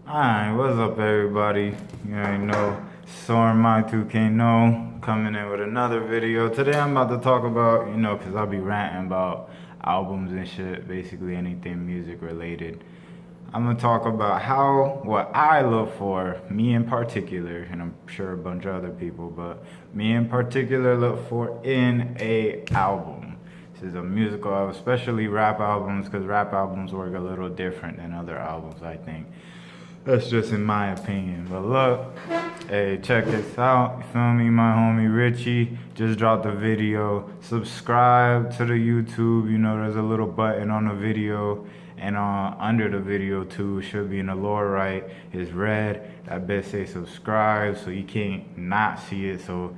Alright, what's up everybody? You already know, Soaring My 2K No, coming in with another video. Today I'm about to talk about, cause I'll be ranting about albums and shit, basically anything music related. I'm gonna talk about what I look for, me in particular, and I'm sure a bunch of other people, but me in particular look for in a album. This is a musical album, especially rap albums, because rap albums work a little different than other albums, I think. That's just in my opinion. But look, hey, check this out. You feel me? My homie Richie just dropped a video. Subscribe to the YouTube. There's a little button on the video. And under the video too, should be in the lower right, is red. That bit say subscribe, so you can't not see it. So,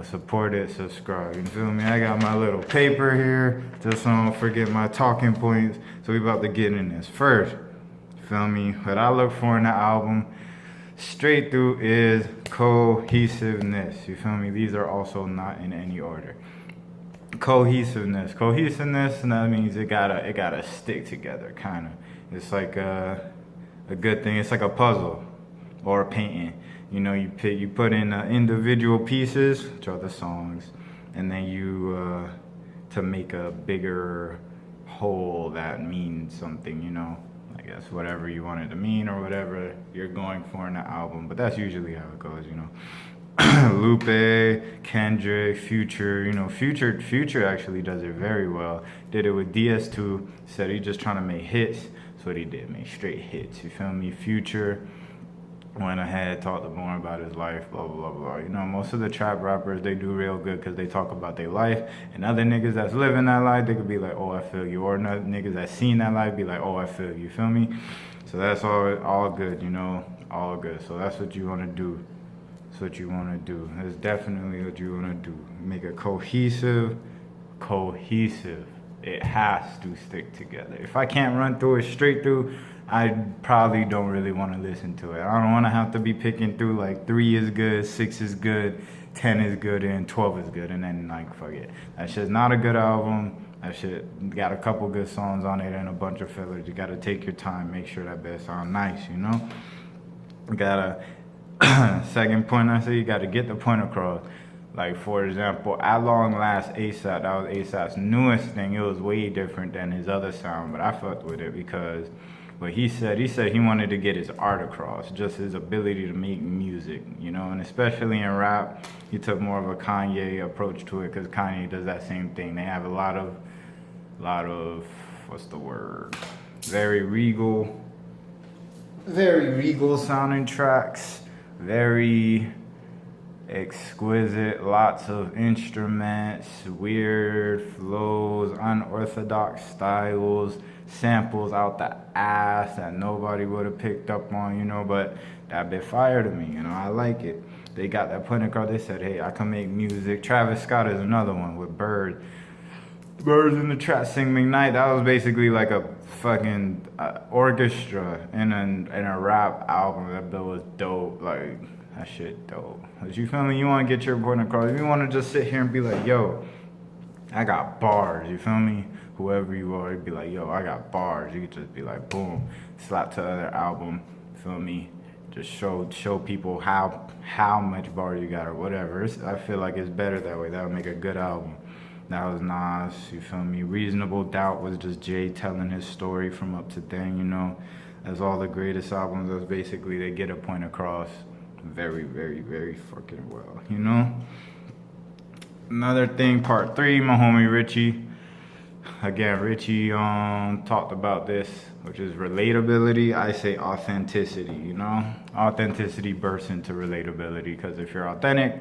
support it, subscribe. You feel me? I got my little paper here, just so I don't forget my talking points. So we about to get in this first. Feel me? What I look for in the album straight through is cohesiveness. You feel me? These are also not in any order. Cohesiveness, and that means it gotta stick together, kind of. It's like a good thing. It's like a puzzle or a painting. You put in individual pieces, which are the songs, and then you to make a bigger whole that means something. I guess whatever you want it to mean or whatever you're going for in the album. But that's usually how it goes. Lupe, Kendrick, Future, Future actually does it very well. Did it with DS2, said he just trying to make hits. That's what he did, make straight hits. You feel me? Future went ahead, talked more about his life, blah, blah, blah, blah. Most of the trap rappers, they do real good because they talk about their life. And other niggas that's living that life, they could be like, oh, I feel you. Or another niggas that seen that life be like, oh, I feel you. Feel me? So that's all good, all good. So that's what you want to do. That's what you want to do. That's definitely what you want to do. Make it cohesive. It has to stick together. If I can't run through it straight through, I probably don't really want to listen to it. I don't want to have to be picking through like 3 is good, 6 is good, 10 is good, and 12 is good, and then like fuck it. That shit's not a good album. That shit got a couple good songs on it and a bunch of fillers. You gotta take your time, make sure that bit sound nice, Gotta second point I say, you gotta get the point across. Like, for example, At Long Last ASAP, that was ASAP's newest thing. It was way different than his other sound, but I fucked with it because what he said he wanted to get his art across, just his ability to make music, and especially in rap, he took more of a Kanye approach to it because Kanye does that same thing. They have a lot of, what's the word? Very regal sounding tracks, very exquisite, lots of instruments, weird flows, unorthodox styles, samples out the ass that nobody would have picked up on, but that bit fire to me, I like it. They got that point across. They said, hey, I can make music. Travis Scott is another one with Birds in the Trap Sing McKnight. That was basically like a fucking orchestra in a rap album. That bill was dope. Like, that shit dope. But you feel me? You want to get your point across. If you want to just sit here and be like, yo, I got bars. You feel me? Whoever you are, you'd be like, yo, I got bars. You could just be like, boom, slap to other album. Feel me? Just show people how much bars you got or whatever. I feel like it's better that way. That would make a good album. That was Nas, you feel me? Reasonable Doubt was just Jay telling his story from up to thing, As all the greatest albums, that's basically they get a point across very, very, very fucking well, Another thing, part 3, my homie Richie. Again, Richie talked about this, which is relatability. I say authenticity, Authenticity bursts into relatability, because if you're authentic,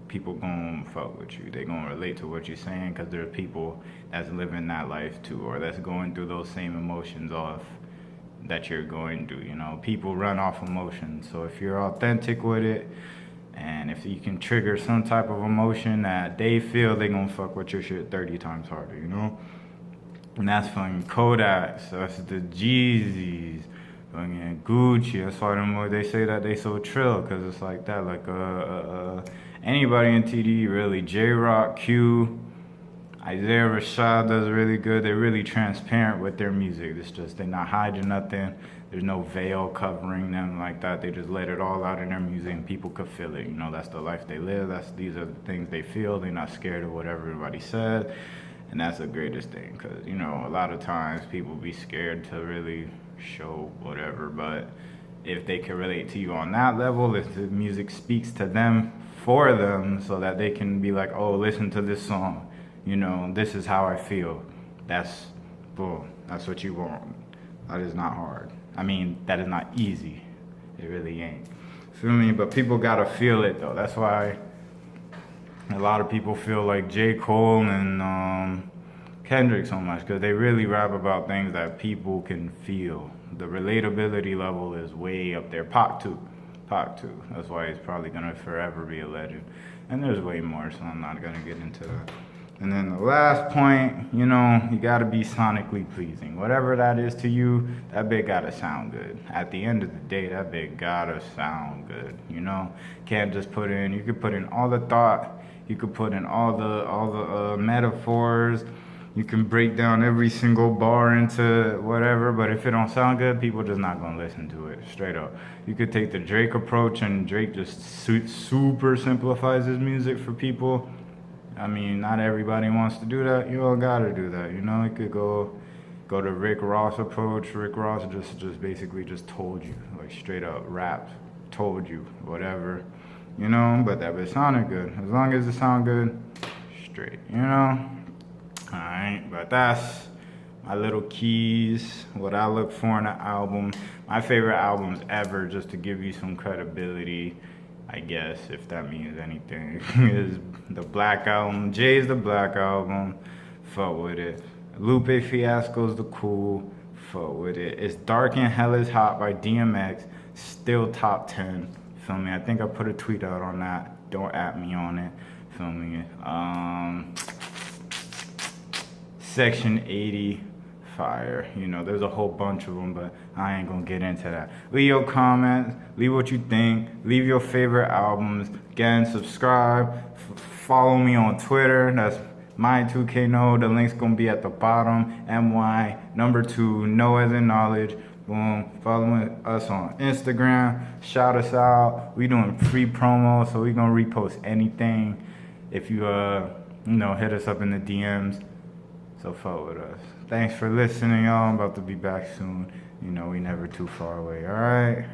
people gonna fuck with you. They gonna relate to what you're saying because there are people that's living that life too, or that's going through those same emotions that you're going through. People run off emotions. So if you're authentic with it, and if you can trigger some type of emotion that they feel, they gonna fuck with your shit 30 times harder. And that's fucking Kodak. So that's the Jeezys. Fucking Gucci. That's why they say that they so trill, because it's like that. Like anybody in TDE really. J-Rock, Q, Isaiah Rashad does really good. They're really transparent with their music. It's just they're not hiding nothing. There's no veil covering them like that. They just let it all out in their music and people could feel it. You know, that's the life they live. These are the things they feel. They're not scared of what everybody says. And that's the greatest thing, because, you know, a lot of times people be scared to really show whatever, but if they can relate to you on that level, if the music speaks to them for them so that they can be like, oh, listen to this song, you know, this is how I feel. That's, boom, that's what you want. That is not hard. I mean, that is not easy. It really ain't. Feel me? But people gotta feel it though. That's why a lot of people feel like J. Cole and Kendrick so much, because they really rap about things that people can feel. The relatability level is way up there. Pac too. That's why he's probably gonna forever be a legend. And there's way more, so I'm not gonna get into that. And then the last point, you know, you gotta be sonically pleasing. Whatever that is to you, that bit gotta sound good. At the end of the day, that bit gotta sound good, you know? Can't just put in, you could put in all the thought, you could put in all the metaphors, you can break down every single bar into whatever, but if it don't sound good, people just not gonna listen to it, straight up. You could take the Drake approach, and Drake just super simplifies his music for people. I mean, not everybody wants to do that. You don't gotta do that, you know? You could go to Rick Ross approach. Rick Ross just basically just told you, like straight up rap, told you, whatever, you know? But that bit sounded good. As long as it sound good, straight, you know? Alright, but that's my little keys, what I look for in an album. My favorite albums ever, just to give you some credibility, I guess, if that means anything, is the Black Album. Jay's the Black Album, fuck with it. Lupe Fiasco's the Cool, fuck with it. It's Dark and Hell is Hot by DMX, still top 10, feel me? I think I put a tweet out on that, don't at me on it, feel me? Section 80, fire. You know, there's a whole bunch of them, but I ain't gonna get into that. Leave your comments, leave what you think, leave your favorite albums. Again, subscribe, follow me on Twitter, that's my2kno, the link's gonna be at the bottom, my2, know as in knowledge. Boom, follow us on Instagram, shout us out. We doing free promo, so we gonna repost anything if you hit us up in the DMs. So fuck with us. Thanks for listening, y'all. I'm about to be back soon. You know, we never too far away, alright?